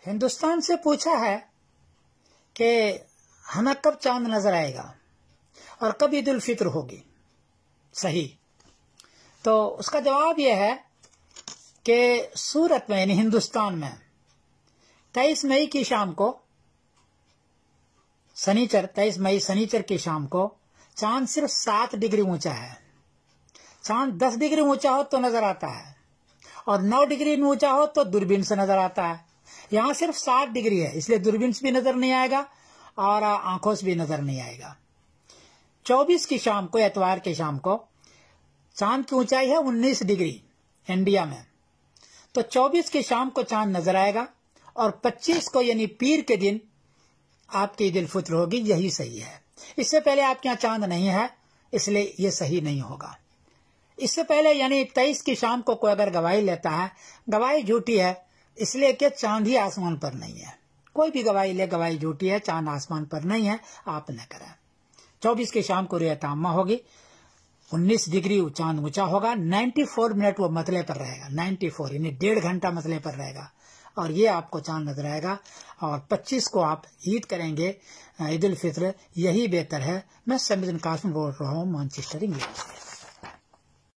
हिंदुस्तान से पूछा है कि हमें कब चांद नजर आएगा और कब ईद उल फित्र होगी। सही। तो उसका जवाब यह है कि सूरत में यानी हिंदुस्तान में 23 मई की शाम को शनिचर 23 मई शनिचर की शाम को चांद सिर्फ 7 डिग्री ऊंचा है। चांद 10 डिग्री ऊंचा हो तो नजर आता है और 9 डिग्री ऊंचा हो तो दूरबीन से नजर आता है। यहाँ सिर्फ 7 डिग्री है, इसलिए दूरबीन से भी नजर नहीं आएगा और आंखों से भी नजर नहीं आएगा। 24 की शाम को, एतवार की शाम को, चांद की ऊंचाई है 19 डिग्री इंडिया में, तो 24 की शाम को चांद नजर आएगा और 25 को यानी पीर के दिन आपकी ईद उल फित्र होगी। यही सही है। इससे पहले आपके यहाँ चांद नहीं है, इसलिए ये सही नहीं होगा। इससे पहले यानी 23 की शाम को कोई अगर गवाही लेता है, गवाही झूठी है, इसलिए कि चांद ही आसमान पर नहीं है। कोई भी गवाही ले, गवाही झूठी है, चांद आसमान पर नहीं है, आप न करें। 24 की शाम को रुयत आम्मा होगी, 19 डिग्री चांद ऊंचा होगा, 94 मिनट वो मतले पर रहेगा। 94 यानी 1.5 घंटा मतले पर रहेगा और ये आपको चांद नजर आएगा। और 25 को आप ईद करेंगे, ईद उल फित्र, यही बेहतर है। मैं समीर कासिम बोल रहा हूँ, मैनचेस्टर, इंग्लैंड से।